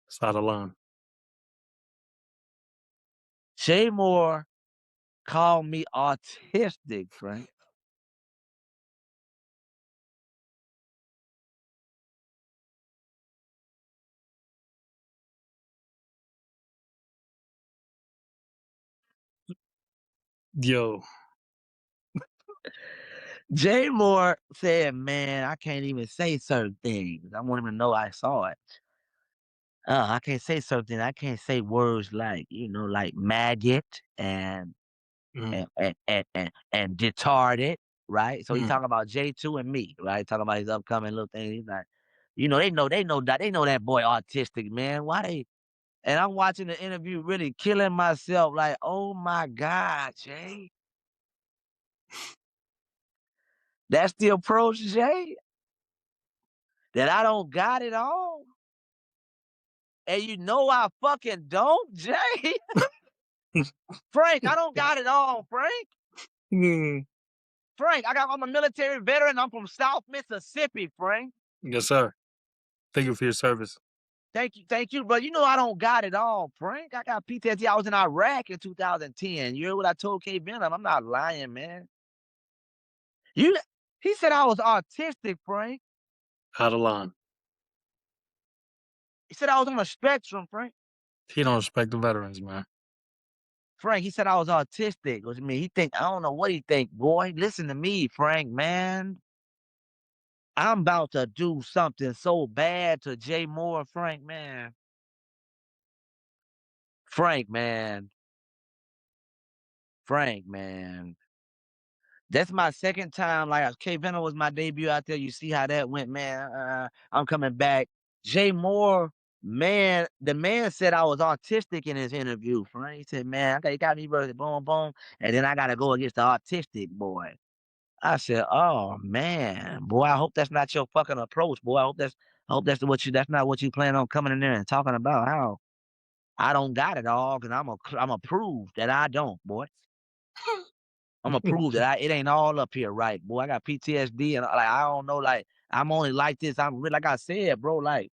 It's out of line. J Morr called me autistic, Frank. Yo. J Morr said, man, I can't even say certain things. I want him to know I saw it. I can't say something. I can't say words like, like maggot Mm. and retarded, right? So he's Mm. talking about J2 and me, right? Talking about his upcoming little thing. He's like, they know that boy autistic, man. Why they? And I'm watching the interview, really killing myself. Like, oh my God, Jay, that's the approach, Jay. That I don't got it all, and I fucking don't, Jay. Frank, I don't got it all, Frank. Mm. Frank, I'm a military veteran. I'm from South Mississippi, Frank. Yes, sir. Thank you for your service. Thank you, but I don't got it all, Frank. I got PTSD. I was in Iraq in 2010. You heard what I told K Venom? I'm not lying, man. He said I was autistic, Frank. Out of line. He said I was on a spectrum, Frank. He don't respect the veterans, man. Frank, he said I was autistic. What you mean? He think I don't know what he think, boy. Listen to me, Frank, man. I'm about to do something so bad to J Morr, Frank, man. Frank, man. Frank, man. That's my second time. Like K Venom was my debut out there. You see how that went, man. I'm coming back. J Morr, man, the man said I was autistic in his interview, Frank. He said, man, he got me versus boom, boom. And then I got to go against the autistic boy. I said, "Oh man, boy, I hope that's not your fucking approach, boy. I hope that's that's not what you plan on coming in there and talking about. How I don't got it all, cause I'm a prove that I don't, boy. I'm gonna prove that it ain't all up here, right, boy. I got PTSD and like I don't know, like I'm only like this. I'm really like I said, bro, like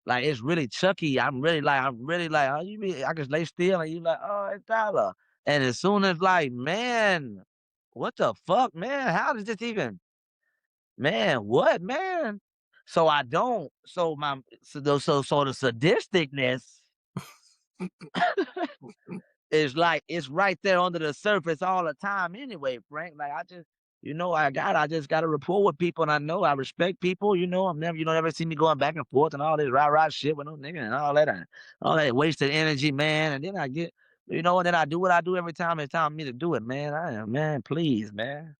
it's really Chucky. I'm really like, oh, you be, I just lay still and you like, oh, it's Dollar. And as soon as like, man, what the fuck, man? How does this even? Man, what, man? So I don't. So my so the sadisticness is like it's right there under the surface all the time anyway, Frank. Like I just I just got to rapport with people and I know I respect people, I'm never never see me going back and forth and all this rah shit with no nigga and all that wasted energy, man. And then I get and then I do what I do every time it's time for me to do it, man. Man, please, man.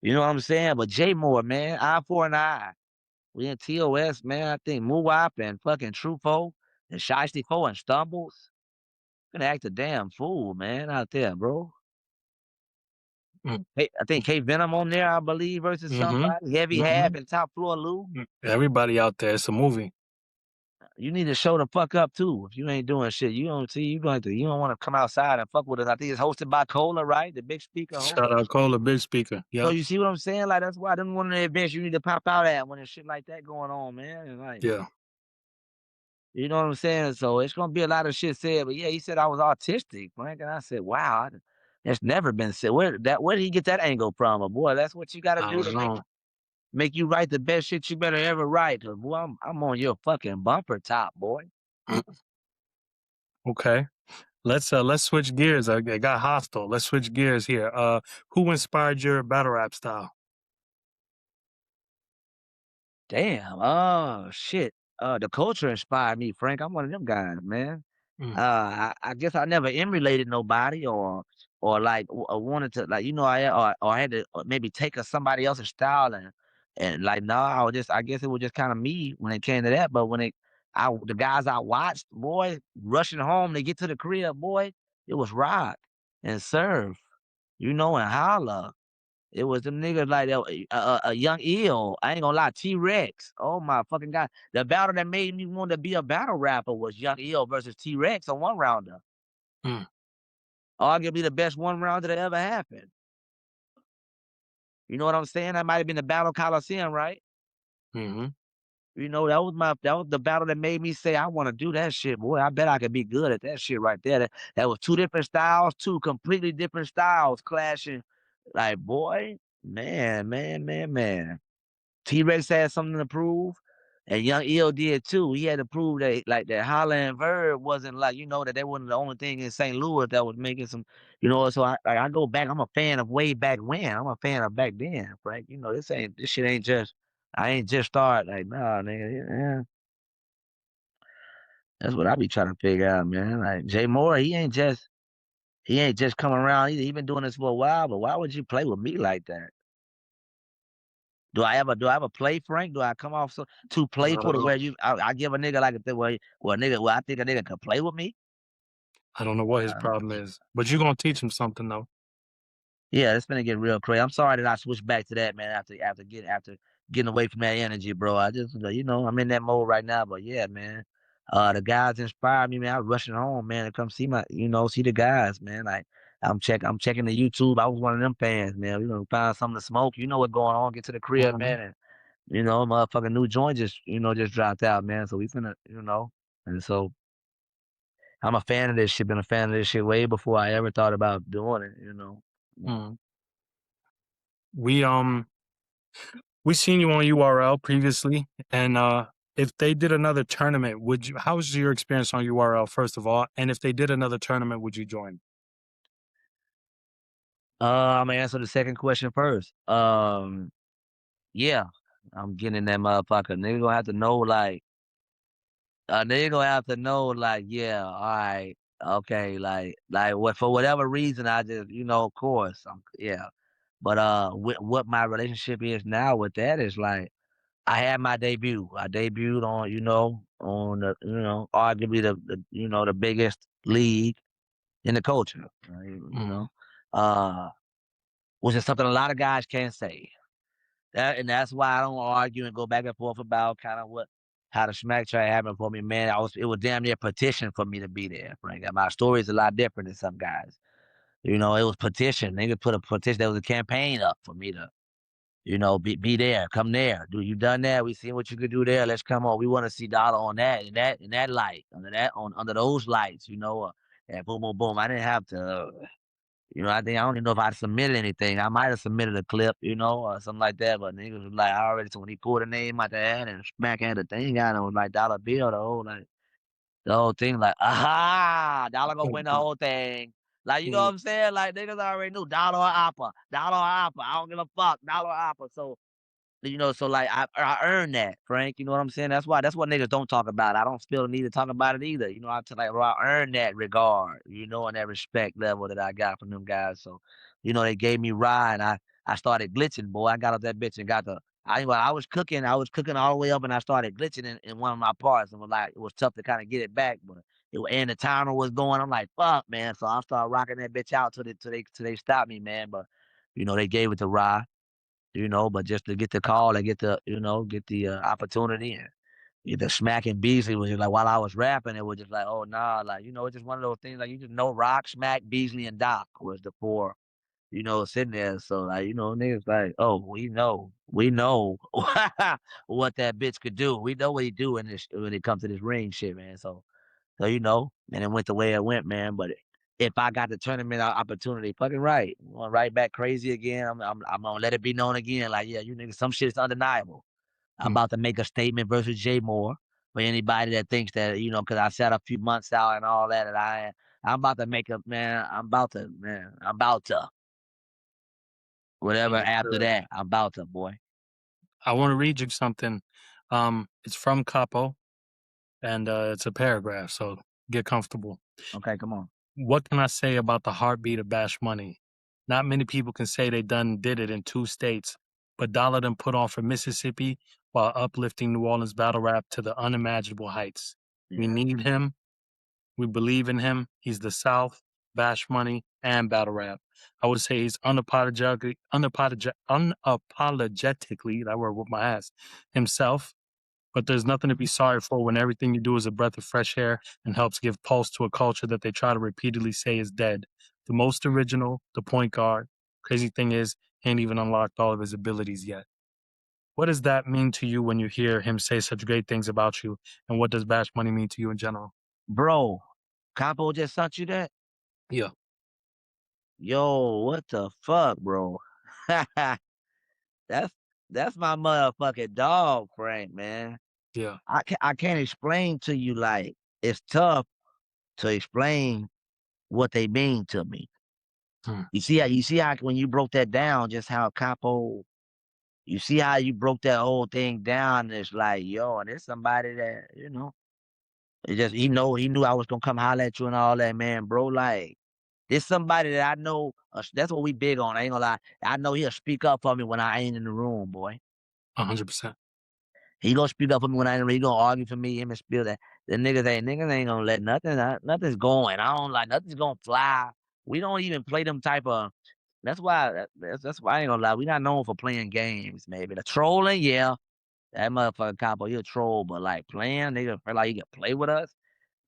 You know what I'm saying? But J Morr, man, eye for an eye. We in TOS, man. I think Muwap and fucking Trufo and Shiesty Fo and Stumbles. Gonna act a damn fool, man, out there, bro. Mm. Hey, I think K Venom on there, I believe, versus somebody. Heavy Hab and Top Floor Lou. Everybody out there, it's a movie. You need to show the fuck up too. If you ain't doing shit, you don't see you don't want to come outside and fuck with us. I think it's hosted by Cola, right? The big speaker host. Shout out Cola, big speaker. Yeah. So you see what I'm saying? Like that's why them one of the events you need to pop out at when there's shit like that going on, man. And like, yeah. You know what I'm saying? So it's gonna be a lot of shit said, but yeah, he said I was autistic, Frank, and I said, wow, that's never been said. Where did he get that angle from? But boy, that's what you got to I do don't to know. make you write the best shit you better ever write. 'Cause, boy, I'm on your fucking bumper top, boy. Okay. Let's switch gears. I got hostile. Let's switch gears here. Who inspired your battle rap style? Damn. Oh shit. The culture inspired me, Frank. I'm one of them guys, man. Mm. I guess I never emulated nobody or like wanted to like I had to maybe take somebody else's style and like no, I guess it was just kind of me when it came to that. But the guys I watched, boy, rushing home to get to the crib, boy, it was Rock and Surf, and Holla. It was them niggas like that, a young ill. I ain't gonna lie, T-Rex. Oh my fucking god! The battle that made me want to be a battle rapper was Young Ill versus T-Rex on one rounder. Mm. Arguably the best one rounder that ever happened. You know what I'm saying? That might have been the Battle Coliseum, right? Mm-hmm. That was the battle that made me say I want to do that shit, boy. I bet I could be good at that shit right there. That was two different styles, two completely different styles clashing. Like, boy, man. T-Rex had something to prove, and Young Ill did too. He had to prove that like that Holla and Verb wasn't like, that they wasn't the only thing in St. Louis that was making some, so I go back, I'm a fan of way back when. I'm a fan of back then, Frank. This shit ain't just I ain't just started like, nah, nigga. Yeah. That's what I be trying to figure out, man. Like J Morr, he ain't just coming around. He been doing this for a while, but why would you play with me like that? Do I ever play, Frank? Do I come off too playful to where I give a nigga like I think a nigga could play with me? I don't know what his problem is, but you're gonna teach him something though. Yeah, it's gonna get real crazy. I'm sorry that I switched back to that, man. After getting away from that energy, bro. I just I'm in that mode right now. But yeah, man. The guys inspired me, man. I was rushing home, man, to come see see the guys, man. Like I'm checking the YouTube. I was one of them fans, man. Find something to smoke. You know what's going on. Get to the crib, Mm-hmm. man, and motherfucking new joint just dropped out, man. So we finna, and so I'm a fan of this shit. Been a fan of this shit way before I ever thought about doing it. Mm. We seen you on URL previously, and If they did another tournament, would you? How was your experience on URL, first of all? And if they did another tournament, would you join? I'm gonna answer the second question first. Yeah, I'm getting in that motherfucker. Nigga gonna have to know, like, nigga gonna have to know, like, yeah, all right, okay, like what for whatever reason, I just, of course, yeah. But what my relationship is now with that is like, I had my debut. I debuted on, on the, arguably the biggest league in the culture, right? Uh, which is something a lot of guys can't say. And that's why I don't argue and go back and forth about kind of how the smack track happened for me, man. It was damn near a petition for me to be there, Frank. And my story is a lot different than some guys. It was petition. They could put a petition. There was a campaign up for me to, be there, come there. Do you done that? We seen what you could do there. Let's come on. We want to see Dollar on that in that light, under those lights, and boom, boom, boom. I didn't have to. I don't even know if I submitted anything. I might have submitted a clip, or something like that. But niggas was like, I already. So when he pulled the name out the hat and smack had the thing out, it was like Dollar Bill, the whole thing, like, aha, Dollar gonna win the whole thing. Like, you know what I'm saying? Like niggas already knew Dollar or Oppa, Dollar or Oppa. I don't give a fuck, Dollar or Oppa. So so like I earned that, Frank. You know what I'm saying? That's what niggas don't talk about. I don't feel the need to talk about it either. I tell like, bro, I earned that regard, and that respect level that I got from them guys. So, they gave me ride, and I started glitching, boy. I got up that bitch and got I was cooking all the way up, and I started glitching in one of my parts, and it was tough to kind of get it back, but and the timer was going. I'm like, fuck, man. So I started rocking that bitch out till they stopped me, man. But they gave it to Rye. But just to get the call and get the opportunity and get the smacking Beasley was just like, while I was rapping, it was just like, oh, nah, like, it's just one of those things, like, you just know Rock, Smack, Beasley, and Doc was the four, sitting there. So, like, niggas like, oh, we know what that bitch could do. We know what he do when it comes to this ring shit, man. So and it went the way it went, man. But if I got the tournament opportunity, fucking right, I'm going right back crazy again. I'm gonna let it be known again. Like, yeah, you niggas, some shit is undeniable. I'm about to make a statement versus J Morr for anybody that thinks that because I sat a few months out and all that, and I'm about to make a man. I'm about to whatever after that. I'm about to, boy. I want to read you something. It's from Kapo, and it's a paragraph, so get comfortable. Okay, come on. What can I say about the heartbeat of Bash Money? Not many people can say they did it in 2 states, but Dollar done put on for Mississippi while uplifting New Orleans battle rap to the unimaginable heights. Yeah. We need him. We believe in him. He's the South, Bash Money, and battle rap. I would say he's unapologetically, that word with my ass, himself. But there's nothing to be sorry for when everything you do is a breath of fresh air and helps give pulse to a culture that they try to repeatedly say is dead. The most original, the point guard. Crazy thing is, he ain't even unlocked all of his abilities yet. What does that mean to you when you hear him say such great things about you? And what does Bash Money mean to you in general? Bro, Capo just sent you that? Yeah. Yo, what the fuck, bro? That's my motherfucking dog, Frank, man. Yeah. I can't explain to you, like, it's tough to explain what they mean to me. You see how when you broke that down, just how Capo, you see how you broke that whole thing down. It's like, yo, and it's somebody that, it just he knew I was gonna come holler at you and all that, man, bro. Like, this somebody that I know. That's what we big on. I ain't gonna lie. I know he'll speak up for me when I ain't in the room, boy. 100%. He gonna speak up for me when I ain't. He gonna argue for me. Him and spill that. The niggas ain't gonna let nothing's going. I don't like nothing's gonna fly. We don't even play them type of. That's why. That's why I ain't gonna lie. We not known for playing games. Maybe the trolling, yeah. That motherfucker Capo, he a troll, but like playing, nigga feel like he can play with us.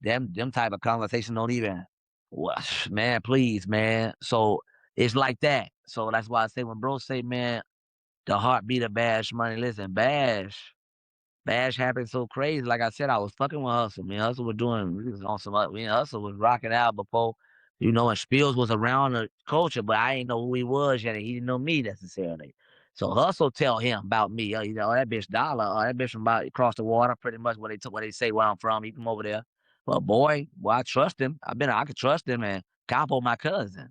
Them type of conversation don't even. Well, man, please, man. So it's like that. So that's why I say when bro say, man, the heartbeat of Bash Money. Listen, Bash happened so crazy. Like I said, I was fucking with Hustle. Me and Hustle we was on some other, me and Hustle was rocking out before, and Spills was around the culture, but I didn't know who he was yet, and he didn't know me necessarily. So Hustle tell him about me. You know, that bitch Dolla, that bitch from about across the water, pretty much what they say where I'm from. He from over there. But boy, I trust him. I could trust him, and Kapo my cousin.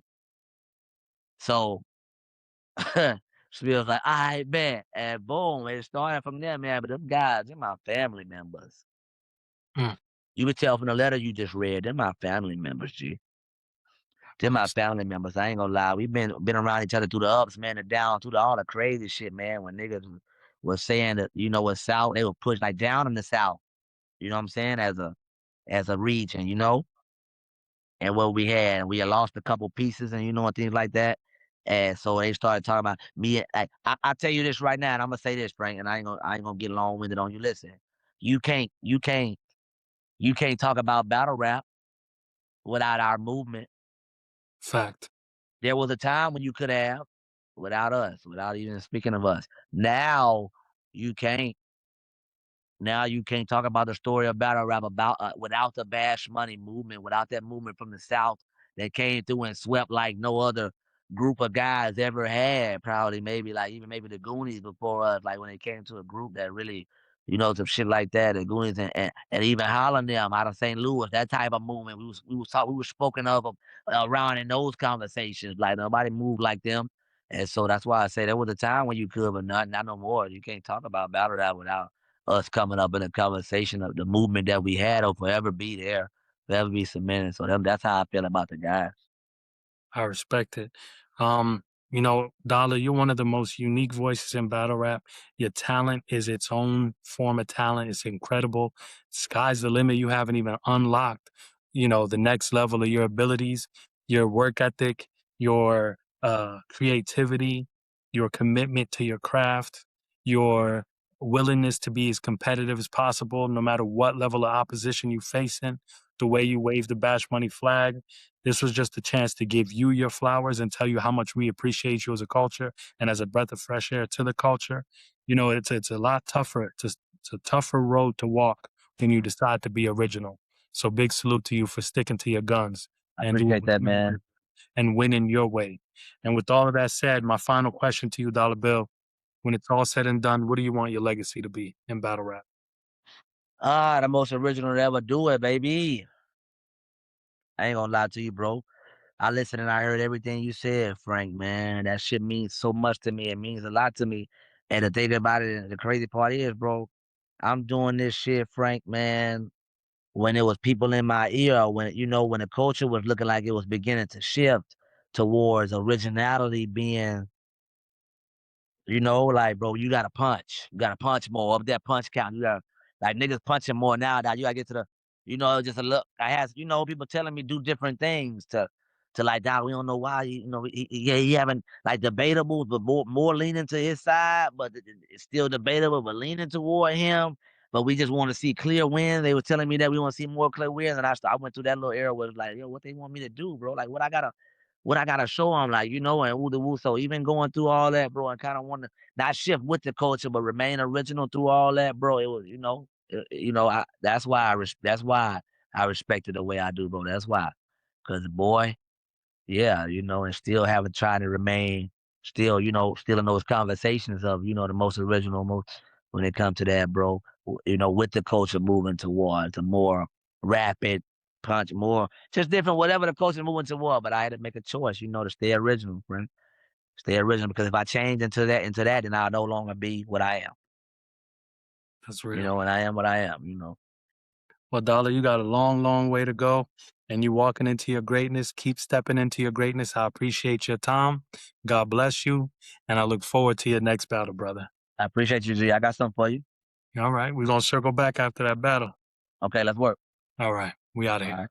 So she was like, I bet. And boom, it started from there, man. But them guys, they're my family members. Mm. You could tell from the letter you just read, they're my family members, G. They're my family members. I ain't gonna lie. We've been around each other through the ups, man, the downs, through all the crazy shit, man. When niggas was saying that, you know, what South, they would push like down in the South. You know what I'm saying? As a region, you know? And what we had lost a couple pieces and and things like that. And so they started talking about me. Like, I tell you this right now, and I'm gonna say this, Frank, and I ain't gonna get long winded on you. Listen, you can't talk about battle rap without our movement. Fact. There was a time when you could have without us, without even speaking of us. Now you can't. Now you can't talk about the story of battle rap without the Bash Money movement, without that movement from the South that came through and swept like no other group of guys ever had. Probably maybe maybe the Goonies before us, like when they came to a group that really, some shit like that. The Goonies and even Holland them out of St. Louis, that type of movement. We were spoken of around in those conversations. Like nobody moved like them. And so that's why I say there was a time when you could, but not no more. You can't talk about battle rap without us coming up in a conversation of the movement that we had will forever be there, forever be cemented. So that's how I feel about the guys. I respect it. Dolla, you're one of the most unique voices in battle rap. Your talent is its own form of talent. It's incredible. Sky's the limit. You haven't even unlocked, the next level of your abilities, your work ethic, your creativity, your commitment to your craft, your willingness to be as competitive as possible, no matter what level of opposition you face in, the way you wave the Bash Money flag. This was just a chance to give you your flowers and tell you how much we appreciate you as a culture and as a breath of fresh air to the culture. It's a lot tougher. It's a tougher road to walk when you decide to be original. So big salute to you for sticking to your guns I and appreciate that, man. and winning your way. And with all of that said, my final question to you, Dolla Bill, when it's all said and done, what do you want your legacy to be in battle rap? The most original to ever do it, baby. I ain't gonna lie to you, bro. I listened and I heard everything you said, Frank, man. That shit means so much to me. It means a lot to me. And the thing about it, the crazy part is, bro, I'm doing this shit, Frank, man, when it was people in my ear, when the culture was looking like it was beginning to shift towards originality being, like, bro, you gotta punch. You gotta punch more. Up that punch count. You gotta, like, niggas punching more now. Now you gotta get to just a look. People telling me do different things to like, dog, we don't know why, he having like debatable, but more leaning to his side, but it's still debatable, but leaning toward him. But we just want to see clear wins. They were telling me that we want to see more clear wins. And I went through that little era where it was like, yo, what they want me to do, bro? Like, what I gotta show them, like, and woo the woo. So even going through all that, bro, and kind of want to not shift with the culture, but remain original through all that, bro. It was, that's why I respect it the way I do, bro. That's why, cause boy, yeah, and still having tried to remain still, still in those conversations of, the most original, most when it comes to that, bro. With the culture moving towards a more rapid punch, more just different, whatever the culture moving toward. But I had to make a choice, to stay original, friend. Stay original, because if I change into that, then I'll no longer be what I am. That's real. And I am what I am, Well, Dolla, you got a long, long way to go, and you walking into your greatness. Keep stepping into your greatness. I appreciate your time. God bless you, and I look forward to your next battle, brother. I appreciate you, G. I got something for you. All right, we're going to circle back after that battle. Okay, let's work. All right, we out of here. All right.